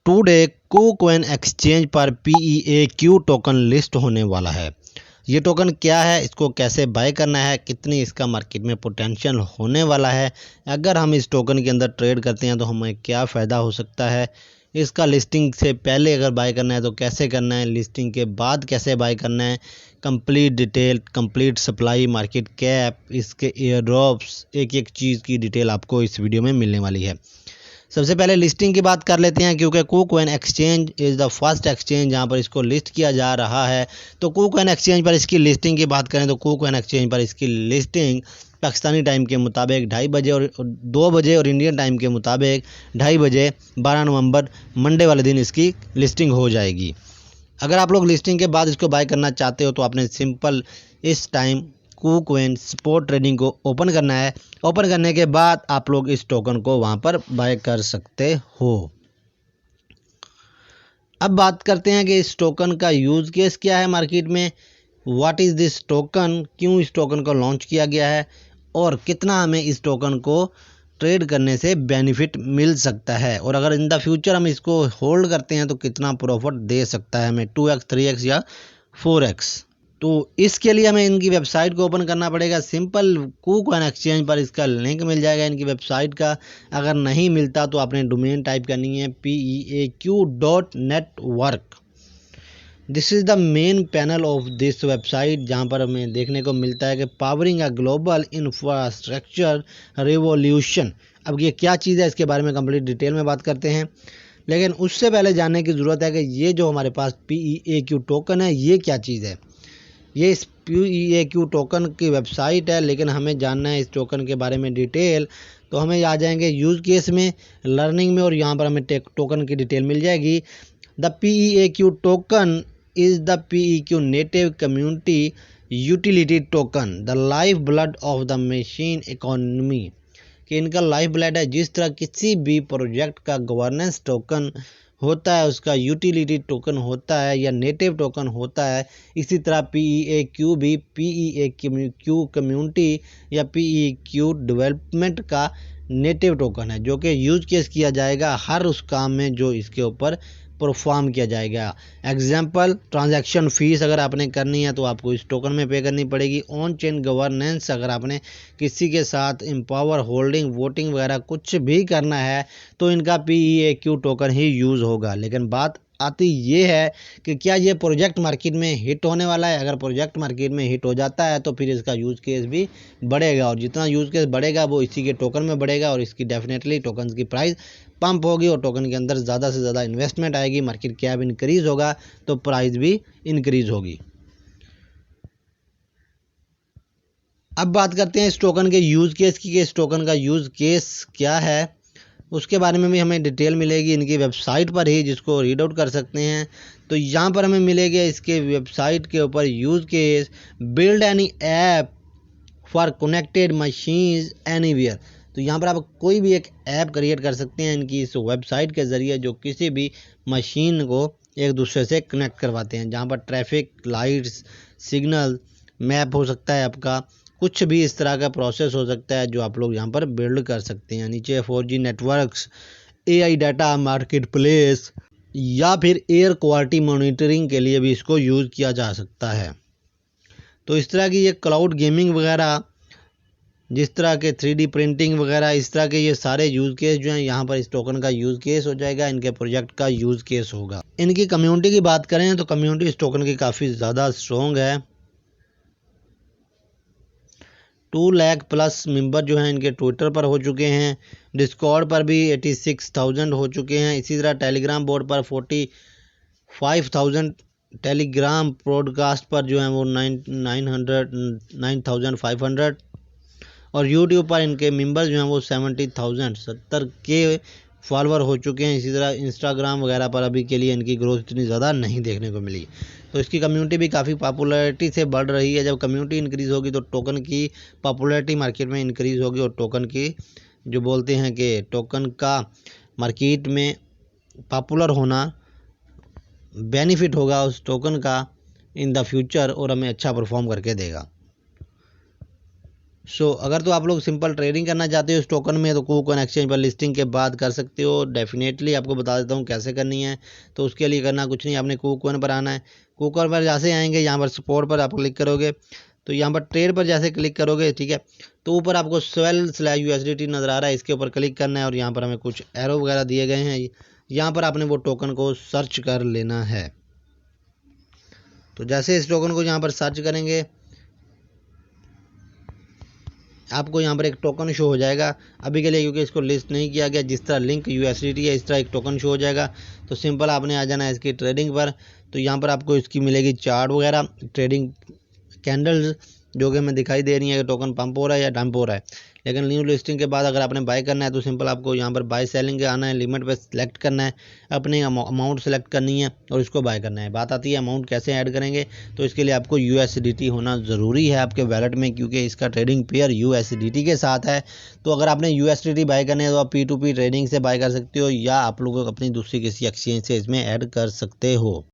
Today KuCoin exchange पर PEAQ token list होने वाला है। ये टोकन क्या है, इसको कैसे बाय करना है, कितनी इसका मार्केट में पोटेंशियल होने वाला है, अगर हम इस टोकन के अंदर ट्रेड करते हैं तो हमें क्या फ़ायदा हो सकता है, इसका लिस्टिंग से पहले अगर बाय करना है तो कैसे करना है, लिस्टिंग के बाद कैसे बाय करना है, complete detail, complete supply, market cap, इसके एयर ड्रॉप्स, एक एक चीज़ की डिटेल आपको इस वीडियो में मिलने वाली है। सबसे पहले लिस्टिंग की बात कर लेते हैं, क्योंकि KuCoin exchange is the first exchange जहां पर इसको लिस्ट किया जा रहा है। तो KuCoin एक्सचेंज पर इसकी लिस्टिंग की बात करें तो KuCoin एक्सचेंज पर इसकी लिस्टिंग पाकिस्तानी टाइम के मुताबिक 2:30 बजे और 2 बजे और इंडियन टाइम के मुताबिक 2:30 बजे 12 नवंबर मंडे वाले दिन इसकी लिस्टिंग हो जाएगी। अगर आप लोग लिस्टिंग के बाद इसको बाय करना चाहते हो तो आपने सिंपल इस टाइम KuCoin स्पॉट ट्रेडिंग को ओपन करना है। ओपन करने के बाद आप लोग इस टोकन को वहां पर बाय कर सकते हो। अब बात करते हैं कि इस टोकन का यूज़ केस क्या है मार्केट में, व्हाट इज़ दिस टोकन, क्यों इस टोकन को लॉन्च किया गया है और कितना हमें इस टोकन को ट्रेड करने से बेनिफिट मिल सकता है, और अगर इन द फ्यूचर हम इसको होल्ड करते हैं तो कितना प्रॉफिट दे सकता है हमें, 2x 3x या 4x। तो इसके लिए हमें इनकी वेबसाइट को ओपन करना पड़ेगा। सिंपल KuCoin एक्सचेंज पर इसका लिंक मिल जाएगा इनकी वेबसाइट का। अगर नहीं मिलता तो आपने डोमेन टाइप करनी है PEAQ.network। This is the main panel of this website, जहाँ पर हमें देखने को मिलता है कि powering a global infrastructure revolution. अब ये क्या चीज़ है, इसके बारे में कंप्लीट डिटेल में बात करते हैं, लेकिन उससे पहले जानने की ज़रूरत है कि ये जो हमारे पास PEAQ टोकन है ये क्या चीज़ है। ये इस PEAQ टोकन की वेबसाइट है, लेकिन हमें जानना है इस टोकन के बारे में डिटेल, तो हमें आ जाएंगे यूज़ केस में, लर्निंग में, और यहाँ पर हमें टोकन की डिटेल मिल जाएगी। The PEAQ token is the PEAQ native community utility token, the life blood of the machine economy. कि इनका लाइफ ब्लड है। जिस तरह किसी भी प्रोजेक्ट का गवर्नेंस टोकन होता है, उसका यूटिलिटी टोकन होता है या नेटिव टोकन होता है, इसी तरह PEAQ भी PEAQ कम्युनिटी या PEAQ डेवलपमेंट का नेटिव टोकन है, जो कि यूज केस किया जाएगा हर उस काम में जो इसके ऊपर परफॉर्म किया जाएगा। एग्जाम्पल, ट्रांजैक्शन फीस अगर आपने करनी है तो आपको इस टोकन में पे करनी पड़ेगी। ऑन चेन गवर्नेंस, अगर आपने किसी के साथ एम्पावर, होल्डिंग, वोटिंग वगैरह कुछ भी करना है तो इनका PEAQ टोकन ही यूज़ होगा। लेकिन बात आती ये है कि क्या ये प्रोजेक्ट मार्केट में हिट होने वाला है। अगर प्रोजेक्ट मार्केट में हिट हो जाता है तो फिर इसका यूज़ केस भी बढ़ेगा, और जितना यूज़ केस बढ़ेगा वो इसी के टोकन में बढ़ेगा, और इसकी डेफिनेटली टोकन की प्राइस पंप होगी और टोकन के अंदर ज़्यादा से ज़्यादा इन्वेस्टमेंट आएगी, मार्केट कैप इंक्रीज़ होगा तो प्राइस भी इंक्रीज़ होगी। अब बात करते हैं इस टोकन के यूज़ केस की, कि इस टोकन का यूज़ केस क्या है, उसके बारे में भी हमें डिटेल मिलेगी इनकी वेबसाइट पर ही, जिसको रीड आउट कर सकते हैं। तो यहाँ पर हमें मिलेगा इसके वेबसाइट के ऊपर use case, build any app for connected machines anywhere. तो यहाँ पर आप कोई भी एक ऐप क्रिएट कर सकते हैं इनकी इस वेबसाइट के ज़रिए, जो किसी भी मशीन को एक दूसरे से कनेक्ट करवाते हैं, जहाँ पर ट्रैफिक लाइट्स, सिग्नल, मैप हो सकता है आपका, कुछ भी इस तरह का प्रोसेस हो सकता है जो आप लोग यहाँ पर बिल्ड कर सकते हैं। नीचे 4G networks, AI data market place, या फिर एयर क्वालिटी मॉनिटरिंग के लिए भी इसको यूज़ किया जा सकता है। तो इस तरह की ये क्लाउड गेमिंग वगैरह, जिस तरह के 3D प्रिंटिंग वगैरह, इस तरह के ये सारे यूज़ केस जो हैं यहाँ पर इस टोकन का यूज़ केस हो जाएगा, इनके प्रोजेक्ट का यूज़ केस होगा। इनकी कम्युनिटी की बात करें तो कम्युनिटी इस टोकन की काफ़ी ज़्यादा स्ट्रॉन्ग है। 2 लाख प्लस मेंबर जो हैं इनके ट्विटर पर हो चुके हैं, डिस्कॉर्ड पर भी 86,000 हो चुके हैं, इसी तरह टेलीग्राम बोर्ड पर 45,000, टेलीग्राम ब्रॉडकास्ट पर जो हैं वो 9,500, और यूट्यूब पर इनके मेंबर्स जो हैं वो 70,000 70K फॉलोअर हो चुके हैं। इसी तरह इंस्टाग्राम वगैरह पर अभी के लिए इनकी ग्रोथ इतनी ज़्यादा नहीं देखने को मिली, तो इसकी कम्युनिटी भी काफ़ी पॉपुलैरिटी से बढ़ रही है। जब कम्युनिटी इंक्रीज़ होगी तो टोकन की पॉपुलैरिटी मार्केट में इंक्रीज़ होगी, और टोकन की जो बोलते हैं कि टोकन का मार्केट में पॉपुलर होना बेनिफिट होगा उस टोकन का इन द फ्यूचर, और हमें अच्छा परफॉर्म करके देगा। अगर तो आप लोग सिंपल ट्रेडिंग करना चाहते हो इस टोकन में तो KuCoin एक्सचेंज पर लिस्टिंग के बाद कर सकते हो। डेफिनेटली आपको बता देता हूँ कैसे करनी है। तो उसके लिए करना कुछ नहीं, आपने KuCoin पर आना है। KuCoin पर जैसे आएंगे यहाँ पर सपोर्ट पर आप क्लिक करोगे तो यहाँ पर ट्रेड पर जैसे क्लिक करोगे, ठीक है, तो ऊपर आपको swell/USDT नज़र आ रहा है, इसके ऊपर क्लिक करना है और यहाँ पर हमें कुछ एरो वगैरह दिए गए हैं। यहाँ पर आपने वो टोकन को सर्च कर लेना है। तो जैसे इस टोकन को यहाँ पर सर्च करेंगे आपको यहाँ पर एक टोकन शो हो जाएगा। अभी के लिए क्योंकि इसको लिस्ट नहीं किया गया, जिस तरह लिंक USDT है इस तरह एक टोकन शो हो जाएगा। तो सिंपल आपने आ जाना है इसकी ट्रेडिंग पर। तो यहाँ पर आपको इसकी मिलेगी चार्ट वगैरह, ट्रेडिंग कैंडल्स जो कि हमें दिखाई दे रही है कि टोकन पंप हो रहा है या डंप हो रहा है। लेकिन न्यू लिस्टिंग के बाद अगर आपने बाय करना है तो सिंपल आपको यहाँ पर बाय सेलिंग के आना है, लिमिट पे सिलेक्ट करना है, अपनी अमाउंट सेलेक्ट करनी है और इसको बाय करना है। बात आती है अमाउंट कैसे ऐड करेंगे, तो इसके लिए आपको USDT होना ज़रूरी है आपके वैलेट में, क्योंकि इसका ट्रेडिंग पेयर USDT के साथ है। तो अगर आपने USDT बाय करने है तो आप P2P ट्रेडिंग से बाय कर सकते हो या आप लोग अपनी दूसरी किसी एक्सचेंज से इसमें ऐड कर सकते हो।